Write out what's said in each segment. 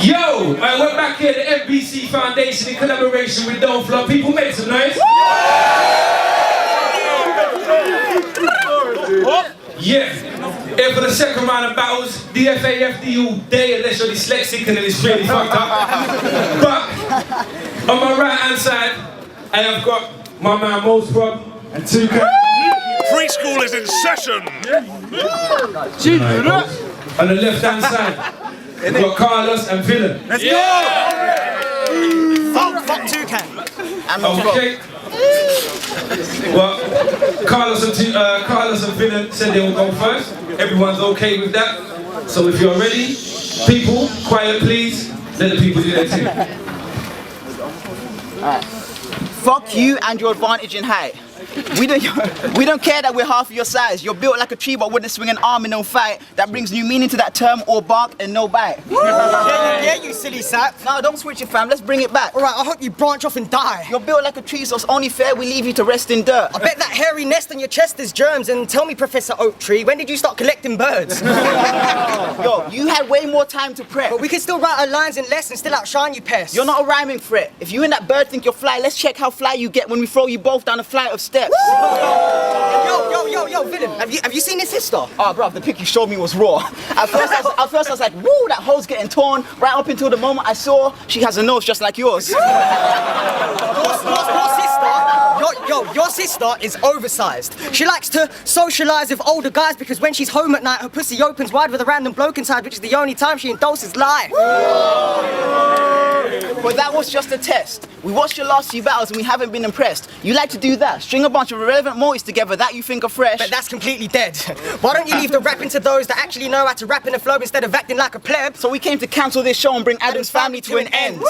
Yo, we're back here at the MBC Foundation in collaboration with Don't Flop. People make some noise. Yeah, here for the second round of battles. DFA, FD all day unless you're dyslexic and then it's really fucked up. But on my right hand side, I have got my man MOS PROB and 2K. Preschool is in session! On the left hand side, we've got Carlos and VILLUN. Let's go! Fuck 2K. Okay. Well, Carlos and VILLUN said they will go first. Everyone's okay with that. So if you're ready, people, quiet please. Let the people do their thing. Fuck you and your advantage in height. We don't care that we're half of your size. You're built like a tree but wouldn't swing an arm in no fight. That brings new meaning to that term, or bark and no bite. Yeah, you silly sap. No, don't switch it, fam. Let's bring it back. Alright, I hope you branch off and die. You're built like a tree, so it's only fair we leave you to rest in dirt. I bet that hairy nest on your chest is germs. And tell me, Professor Oak Tree, when did you start collecting birds? Yo, you had way more time to prep. But we can still write our lines in less and still outshine you pests. You're not a rhyming threat. If you and that bird think you're fly, let's check how fly you get when we throw you both down a flight of steps. Yo, VILLUN, have you seen this sister? Oh, bruv, the pic you showed me was raw. At first I was like, woo, that hole's getting torn. Right up until the moment I saw she has a nose just like yours. Your sister is oversized. She likes to socialise with older guys because when she's home at night, her pussy opens wide with a random bloke inside, which is the only time she endorses life. But that was just a test. We watched your last few battles and we haven't been impressed. You like to do that, string a bunch of irrelevant motives together that you think are fresh. But that's completely dead. Why don't you leave the rapping to those that actually know how to rap in a flow instead of acting like a pleb? So we came to cancel this show and bring Adam's family to an end.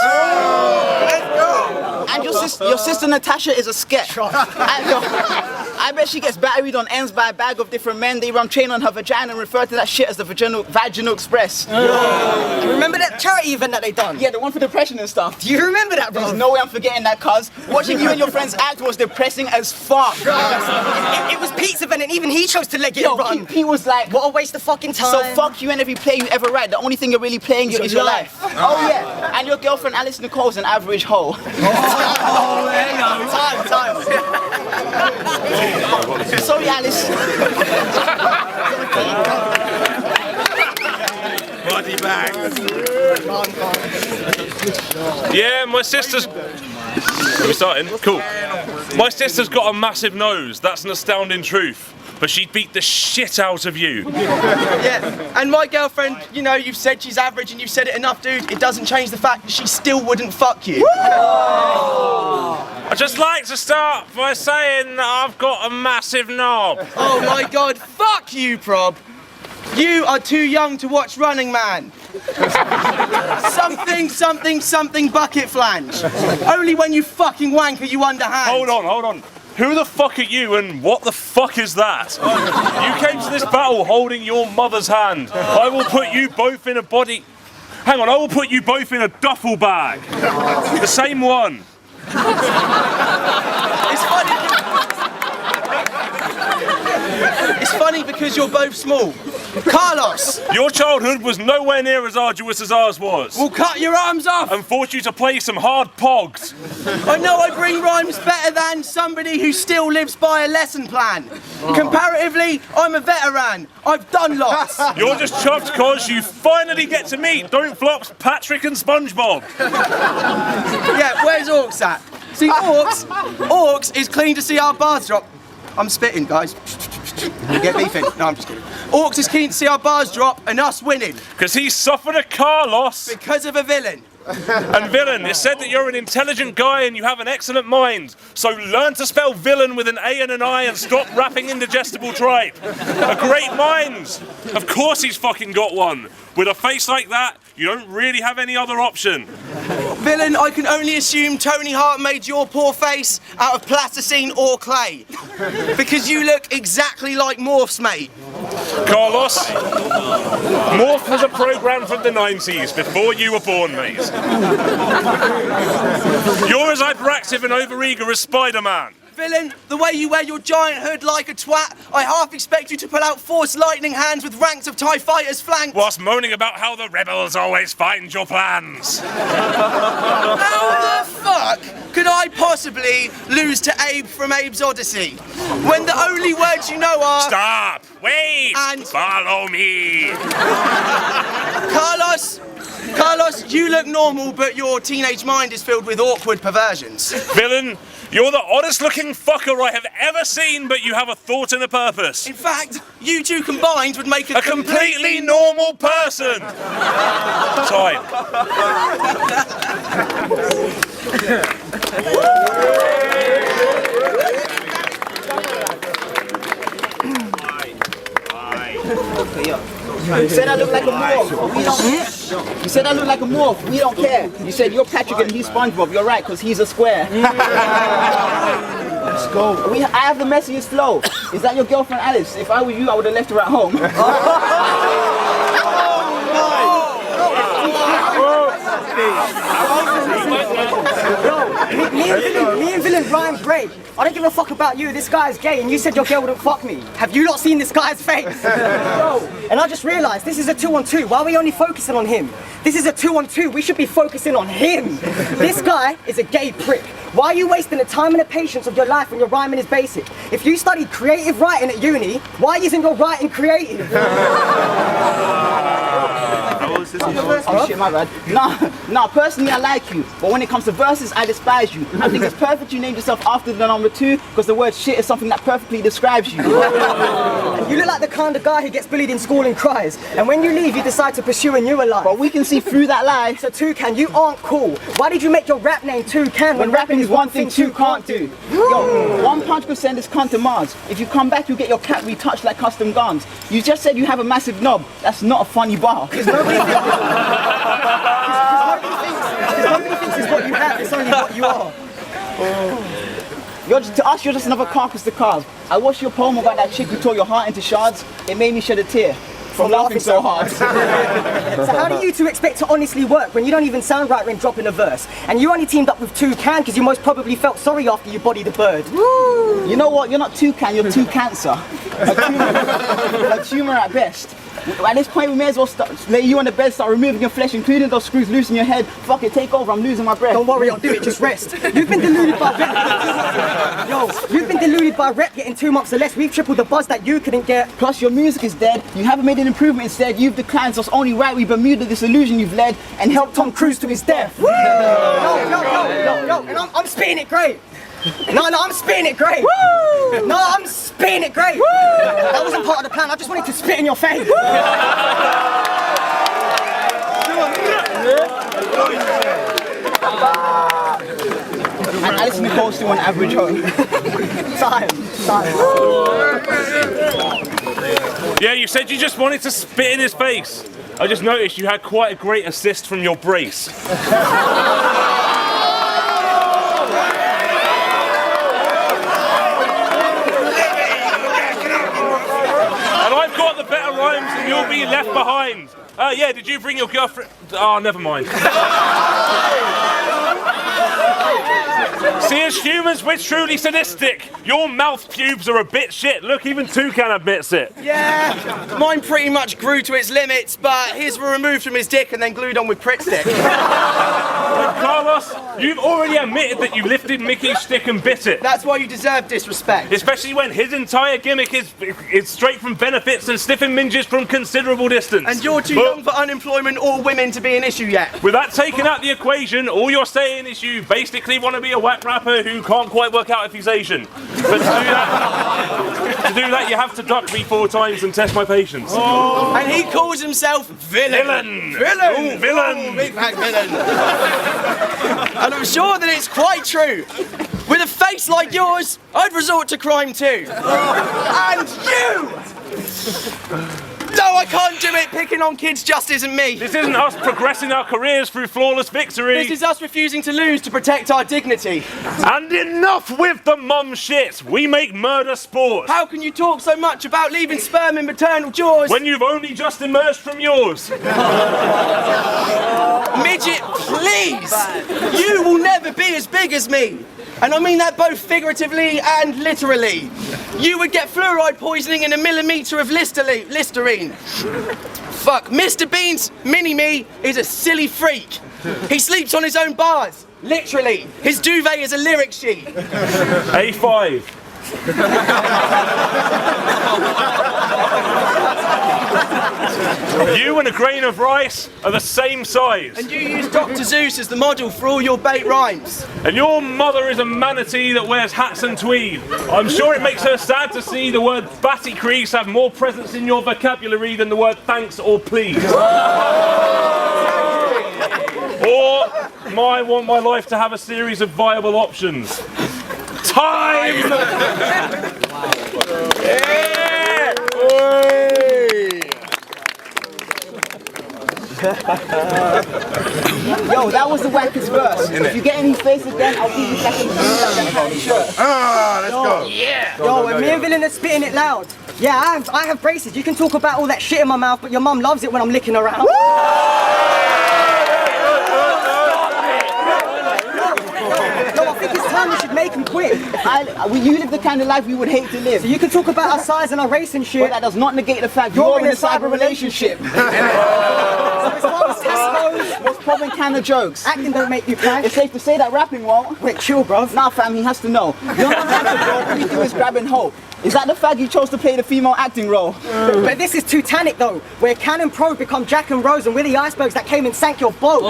And your sister Natasha is a sketch. I bet she gets battered on ends by a bag of different men. They run train on her vagina and refer to that shit as the vaginal express. You remember that charity event that they done? Yeah, the one for depression and stuff. Do you remember that, bro? There's no way I'm forgetting that, cuz. Watching you and your friends act was depressing as fuck. It was Pete's event and even he chose to let it run. Pete was like, what a waste of fucking time. So fuck you and every play you ever write. The only thing you're really playing is your life. Oh yeah, and your girlfriend Alice Nicole's an average hoe. Time. Sorry, Alice. Body bags. Yeah, my sister's... Are we starting? Cool. My sister's got a massive nose. That's an astounding truth. But she'd beat the shit out of you. Yeah, and my girlfriend, you know, you've said she's average and you've said it enough, dude. It doesn't change the fact that she still wouldn't fuck you. I'd just like to start by saying that I've got a massive knob. Oh my God, fuck you, Prob. You are too young to watch Running Man. Something bucket flange. Only when you fucking wank are you underhand. Hold on. Who the fuck are you and what the fuck is that? You came to this battle holding your mother's hand. I will put you both in a body... Hang on, I will put you both in a duffel bag. The same one. It's funny because you're both small. Carlos! Your childhood was nowhere near as arduous as ours was. We'll cut your arms off! And force you to play some hard pogs. I know I bring rhymes better than somebody who still lives by a lesson plan. Comparatively, I'm a veteran. I've done lots. You're just chuffed because you finally get to meet Don't Flop's Patrick and SpongeBob. Yeah, where's Orcs at? See, Orcs is keen to see our bars drop. I'm spitting, guys. You get beefing? No, I'm just kidding. Orcs is keen to see our bars drop and us winning. Because he suffered a Carlos. Because of a villain. And VILLUN, it's said that you're an intelligent guy and you have an excellent mind. So learn to spell villain with an A and an I and stop rapping indigestible tripe. A great mind. Of course he's fucking got one. With a face like that, you don't really have any other option. VILLUN, I can only assume Tony Hart made your poor face out of plasticine or clay. Because you look exactly like Morph's, mate. Carlos, Morph was a program from the 90s, before you were born, mate. You're as hyperactive and overeager as Spider-Man. Villain, the way you wear your giant hood like a twat, I half expect you to pull out Force lightning hands with ranks of TIE fighters flanked. Whilst moaning about how the rebels always find your plans. How the fuck could I possibly lose to Abe from Abe's Odyssey when the only words you know are Stop! Wait! And- Follow me! Carlos, you look normal, but your teenage mind is filled with awkward perversions. Villain, you're the oddest looking fucker I have ever seen, but you have a thought and a purpose. In fact, you two combined would make a completely normal person! Time. You said I look like a morph, but we don't care. You said I look like a morph, we don't care. You said you're Patrick and he's SpongeBob. You're right, because he's a square. Let's go. I have the messiest flow. Is that your girlfriend Alice? If I were you, I would have left her at home. Me and Villain rhyme great. I don't give a fuck about you. This guy's gay, and you said your girl wouldn't fuck me. Have you not seen this guy's face? Yo, and I just realised this is a 2-on-2. Why are we only focusing on him? This is a 2-on-2. We should be focusing on him. This guy is a gay prick. Why are you wasting the time and the patience of your life when your rhyming is basic? If you studied creative writing at uni, why isn't your writing creative? Oh shit, my bad. Nah, personally I like you, but when it comes to verses, I despise you. I think it's perfect you named yourself after the number 2, because the word shit is something that perfectly describes you. You look like the kind of guy who gets bullied in school and cries, and when you leave, you decide to pursue a newer life. But we can see through that lie. So Toucan, you aren't cool. Why did you make your rap name Toucan when rapping is one thing two can't do? Yo, 1 punch could send this cunt to Mars. If you come back, you get your cat retouched like custom guns. You just said you have a massive knob. That's not a funny bar. Because nobody thinks it's what you have, it's only what you are. To us, you're just another carcass to carve. I watched your poem about that chick who tore your heart into shards. It made me shed a tear from laughing so hard. So how do you two expect to honestly work when you don't even sound right when dropping a verse? And you only teamed up with Toucan because you most probably felt sorry after you bodied the bird. Woo. You know what? You're not Toucan, you're too cancer. A tumor at best. At this point, we may as well lay you on the bed, start removing your flesh, including those screws loose in your head. Fuck it, take over, I'm losing my breath. Don't worry, I'll do it, just rest. You've been deluded by rep. Yo, you've been deluded by rep getting 2 months or less. We've tripled the buzz that you couldn't get. Plus, your music is dead. You haven't made an improvement, instead, you've declined. So it's only right we Bermuda this illusion you've led and helped Tom Cruise to his death. Yo, and I'm spitting it great. No, I'm spitting it great. Woo! No, I'm spitting it great. Woo! That wasn't part of the plan. I just wanted to spit in your face. And Alice Nicole's to an average home. Time. Yeah, you said you just wanted to spit in his face. I just noticed you had quite a great assist from your brace. Got the better rhymes and you'll be left behind. Yeah, did you bring your girlfriend? Oh, never mind. See, as humans, we're truly sadistic. Your mouth pubes are a bit shit. Look, even Toucan admits it. Yeah, mine pretty much grew to its limits, but his were removed from his dick and then glued on with Pritt stick. Carlos, you've already admitted that you lifted Mickey's stick and bit it. That's why you deserve disrespect. Especially when his entire gimmick is straight from benefits and sniffing minges from considerable distance. And you're too young for unemployment or women to be an issue yet. With that taken out the equation, all you're saying is you basically want to be a whack rapper who can't quite work out if he's Asian. But to do that, you have to duck me 4 times and test my patience. Oh. And he calls himself Villain. Ooh, Villain! Ooh, big fat villain. And I'm sure that it's quite true. With a face like yours, I'd resort to crime too. And you! No, I can't do it. Picking on kids just isn't me. This isn't us progressing our careers through flawless victory. This is us refusing to lose to protect our dignity. And enough with the mum shit. We make murder sport. How can you talk so much about leaving sperm in maternal jaws when you've only just emerged from yours? Midget, please! You will never be as big as me. And I mean that both figuratively and literally. You would get fluoride poisoning in a millimetre of Listerine. Fuck, Mr. Bean's mini-me is a silly freak. He sleeps on his own bars, literally. His duvet is a lyric sheet. A5. You and a grain of rice are the same size. And you use Dr. Zeus as the model for all your bait rhymes. And your mother is a manatee that wears hats and tweed. I'm sure it makes her sad to see the word batty crease have more presence in your vocabulary than the word thanks or please. Or I want my life to have a series of viable options. Time! Yo, that was the wackest verse. If you get any face again, I'll give you second shirt. Let's go. Yo, and me and Villain are spitting it loud. Yeah, I have braces. You can talk about all that shit in my mouth, but your mum loves it when I'm licking around. No, I think it's time we should make him quit. You live the kind of life we would hate to live. So you can talk about our size and our race and shit. But that does not negate the fact you're in a cyber relationship. So as far as test goes, Most problem kind of jokes. acting don't make you crash. It's safe to say that rapping won't. Wait, chill, bruv. Nah, fam, he has to know. You're not acting, bro. All you do is grab and hope. Is that the fact you chose to play the female acting role? But this is Titanic though, where Can and Pro become Jack and Rose and we're the icebergs that came and sank your boat.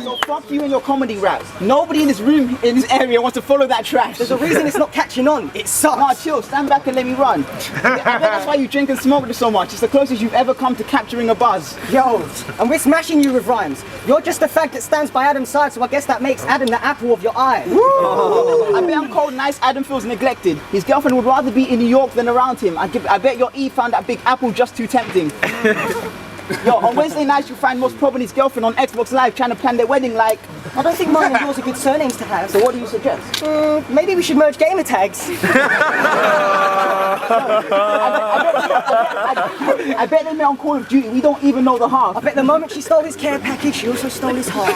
So fuck you and your comedy raps. Nobody in this room, in this area, wants to follow that trash. There's a reason it's not catching on. It sucks. Nah, chill, stand back and let me run. I bet that's why you drink and smoke so much. It's the closest you've ever come to capturing a buzz. Yo, and we're smashing you with rhymes. You're just the fag that stands by Adam's side, so I guess that makes Adam the apple of your eye. I bet I'm cold, nice Adam feels neglected. His girlfriend would rather be in New York than around him. I bet your Eve found that big apple just too tempting. Yo, on Wednesday nights you find MOS PROB and his girlfriend on Xbox Live trying to plan their wedding like... I don't think mine and yours are good surnames to have. So what do you suggest? Maybe we should merge gamer tags. I bet they met on Call of Duty, we don't even know the half. I bet the moment she stole his care package, she also stole his heart.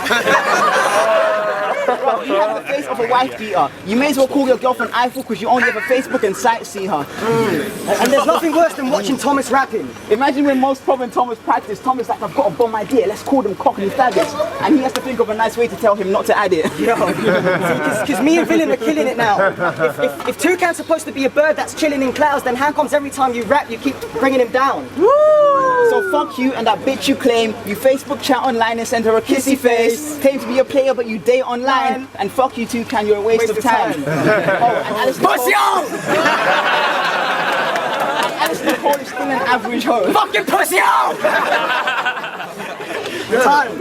Bro, you have the face of a wife beater. You may as well call your girlfriend Eiffel because you only have a Facebook and sightsee her. And there's nothing worse than watching Thomas rapping. Imagine when MOS PROB and Thomas practice, Thomas like, I've got a bomb idea, let's call them cockney faggots. And he has to think of a nice way to tell him not to add it. Because me and Villain are killing it now. If Toucan's supposed to be a bird that's chilling in clouds, then how comes every time you rap you keep bringing him down? So fuck you and that bitch you claim. You Facebook chat online and send her a kissy face. Claim to be a player but you date online. And fuck you Toucan, you're a waste of time. Oh, and Alice Nicole... Alice Nicole is still an average hoe. Fucking pussy out! Time.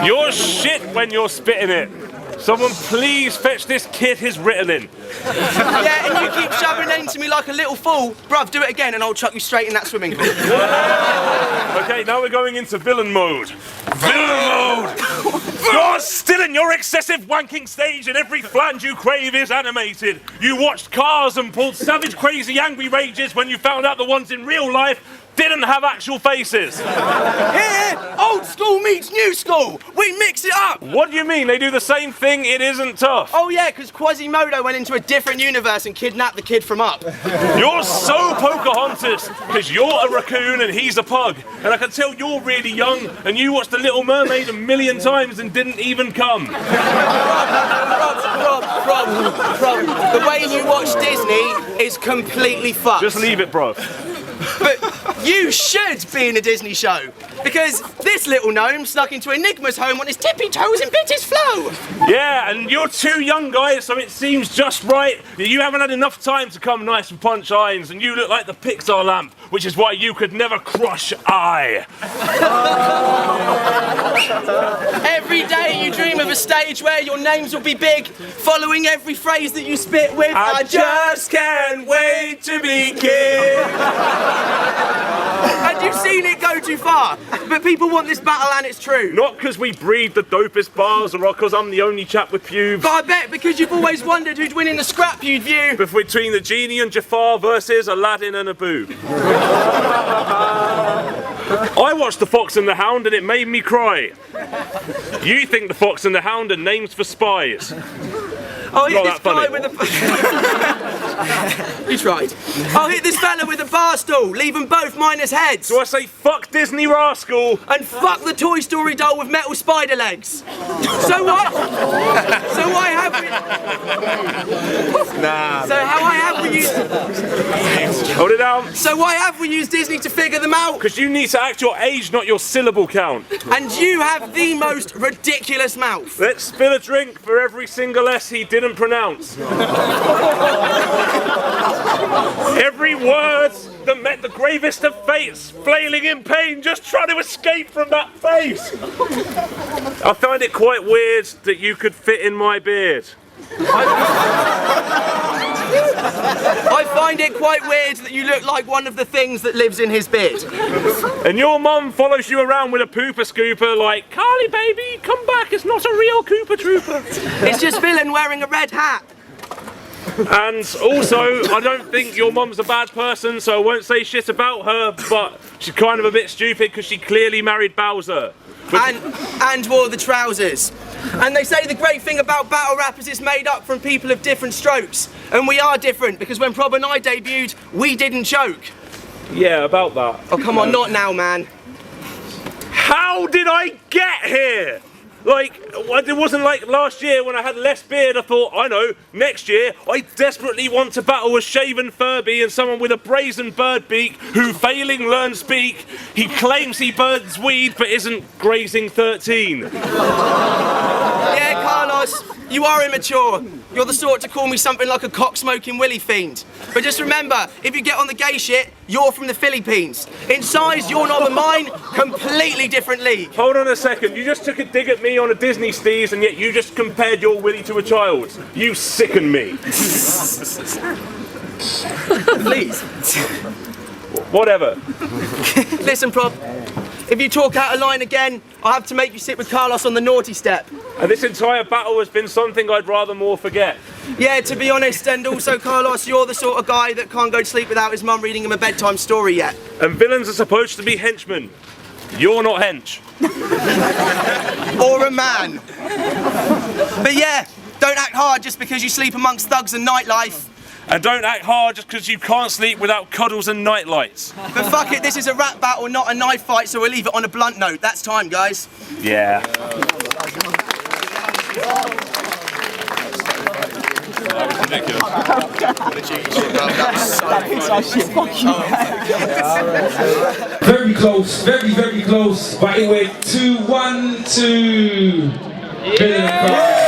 You're shit when you're spitting it. Someone please fetch this kid his Ritalin. Yeah, and you keep shoving it into me like a little fool. Bruv, do it again and I'll chuck you straight in that swimming pool. Okay, now we're going into villain mode. Villain mode! You're still in your excessive wanking stage and every flange you crave is animated. You watched Cars and pulled savage, crazy, angry rages when you found out the ones in real life didn't have actual faces. Here, old school meets new school. We mix it up. What do you mean? They do the same thing, it isn't tough. Oh yeah, because Quasimodo went into a different universe and kidnapped the kid from Up. You're so Pocahontas, because you're a raccoon and he's a pug. And I can tell you're really young and you watched The Little Mermaid 1,000,000 times and didn't even come. Rob. The way you watch Disney is completely fucked. Just leave it, bro. But you should be in a Disney show, because this little gnome snuck into Enigma's home on his tippy toes and bit his flow. Yeah, and you're too young, guys, so it seems just right that you haven't had enough time to come nice with punch irons, and you look like the Pixar lamp, which is why you could never crush I. Every day you dream of a stage where your names will be big, following every phrase that you spit with. I just can't wait to be king. And you've seen it go too far, but people want this battle and it's true. Not because we breed the dopest bars or because I'm the only chap with pubes. But I bet because you've always wondered who'd win in the scrap you'd view. Between the genie and Jafar versus Aladdin and a boob. I watched The Fox and the Hound and it made me cry. You think The Fox and the Hound are names for spies. I'll hit Not this that funny. guy with a... He's right. I'll hit this fella with a bar stool, leave them both minus heads. So I say fuck Disney rascal. And fuck the Toy Story doll with metal spider legs. So what? So why have we... So how I have we used... Hold it down. So why have we used Disney to figure them out? Because you need to act your age, not your syllable count. And you have the most ridiculous mouth. Let's spill a drink for every single S he didn't pronounce. Every word that met the gravest of fates, flailing in pain, just trying to escape from that face. I find it quite weird that you could fit in my beard. I find it quite weird that you look like one of the things that lives in his beard. And your mum follows you around with a pooper scooper like, Carly baby, come back, it's not a real Cooper Trooper. It's just Villain wearing a red hat. And also, I don't think your mum's a bad person, so I won't say shit about her, but she's kind of a bit stupid because she clearly married Bowser. And wore the trousers. And they say the great thing about battle rap is it's made up from people of different strokes. And we are different, because when Prob and I debuted, we didn't choke. Yeah, about that. Oh, come on, not now, man. How did I get here? Like, it wasn't like last year when I had less beard, I thought, I know, next year I desperately want to battle a shaven Furby and someone with a brazen bird beak who, failing learn speak, he claims he burns weed but isn't grazing 13. Yeah, Carlos, you are immature. You're the sort to call me something like a cock-smoking willy fiend. But just remember, if you get on the gay shit, you're from the Philippines. In size, your knob and mine, completely different league. Hold on a second, you just took a dig at me on a Disney steez and yet you just compared your willy to a child's. You sicken me. Please. Whatever. Listen, Prob, if you talk out of line again, I'll have to make you sit with Carlos on the naughty step. And this entire battle has been something I'd rather more forget. Yeah, to be honest, and also, Carlos, you're the sort of guy that can't go to sleep without his mum reading him a bedtime story yet. And villains are supposed to be henchmen. You're not hench. Or a man. But yeah, don't act hard just because you sleep amongst thugs and nightlife. And don't act hard just because you can't sleep without cuddles and nightlights. But fuck it, this is a rap battle, not a knife fight, so we'll leave it on a blunt note. That's time, guys. Yeah. Very close, very, very close. But it went 2-1-2. Villain and Carlos.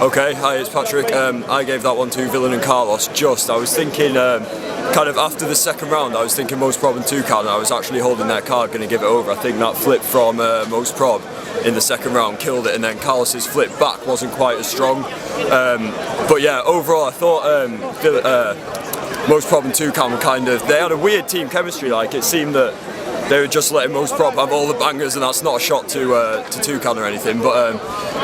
Okay, hi, it's Patrick. I gave that one to Villain and Carlos. I was thinking, kind of after the second round, I was thinking MOS PROB and Toucan, and I was actually holding their card, going to give it over. I think that flip from MOS PROB in the second round killed it, and then Carlos's flip back wasn't quite as strong. But yeah, overall, I thought MOS PROB and Toucan were kind of, they had a weird team chemistry. Like, it seemed that they were just letting MOS PROB have all the bangers, and that's not a shot to Toucan or anything. But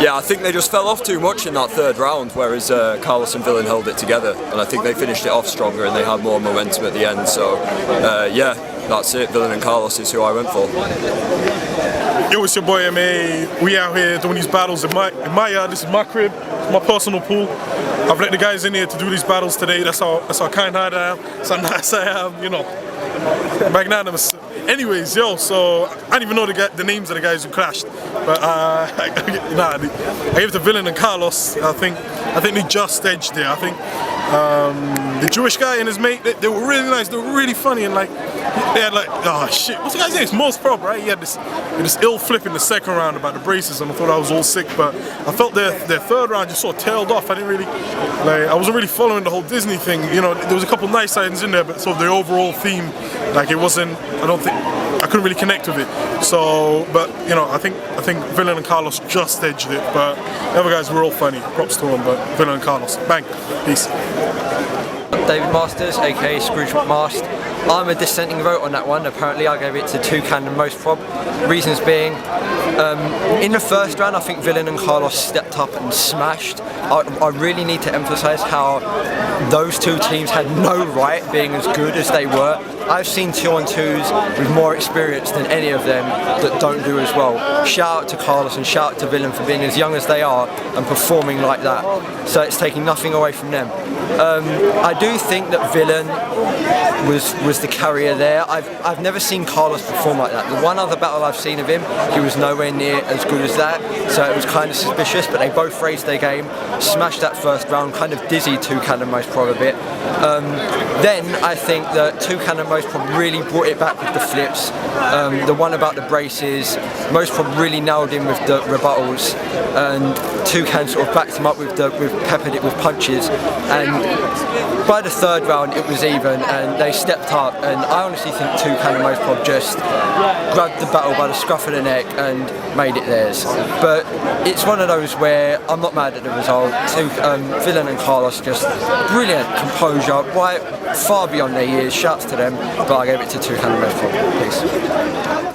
yeah, I think they just fell off too much in that third round, whereas Carlos and Villain held it together, and I think they finished it off stronger and they had more momentum at the end. So yeah, that's it. Villain and Carlos is who I went for. Yo, it's your boy MA. We out here doing these battles in my yard. This is my crib, my personal pool. I've let the guys in here to do these battles today. That's how kind-hearted I am. That's how nice I am, you know. Magnanimous. Anyways, yo, so I don't even know the names of the guys who clashed, but I gave it to Villain and Carlos. I think they just edged there. I think the Jewish guy and his mate, they were really nice. They were really funny, and like they had like, oh shit, what's the guy's name? It's MOS PROB, right? He had this ill flip in the second round about the braces, and I thought I was all sick. But I felt their third round just sort of tailed off. I wasn't really following the whole Disney thing. You know, there was a couple nice items in there, but sort of the overall theme, like it wasn't. I couldn't really connect with it. So, but you know, I think Villain and Carlos just edged it. But the other guys were all funny. Props to them, but Villain and Carlos, bang, peace. David Masters, aka Scrooge McMast. I'm a dissenting vote on that one. Apparently I gave it to Toucan and Most Prob. Reasons being, in the first round I think Villain and Carlos stepped up and smashed. I really need to emphasise how those two teams had no right being as good as they were. I've seen 2-on-2s with more experience than any of them that don't do as well. Shout out to Carlos and shout out to Villain for being as young as they are and performing like that. So it's taking nothing away from them. I do think that Villain was the carrier there. I've never seen Carlos perform like that. The one other battle I've seen of him, he was nowhere near as good as that, so it was kind of suspicious, but they both raised their game, smashed that first round, kind of dizzy Toucan and Most Prob a bit. Then I think that Toucan and Most Prob really brought it back with the flips. The one about the braces, Most Prob really nailed him with the rebuttals, and Toucan sort of backed him up with peppered it with punches, and by the third round it was even and they stepped up, and I honestly think Toucan and Most Prob just grabbed the battle by the scruff of the neck and made it theirs. But it's one of those where I'm not mad at the result. Villain and Carlos just brilliant composure, right far beyond their years, shouts to them, but I gave it to Toucan and Most Prob. Peace.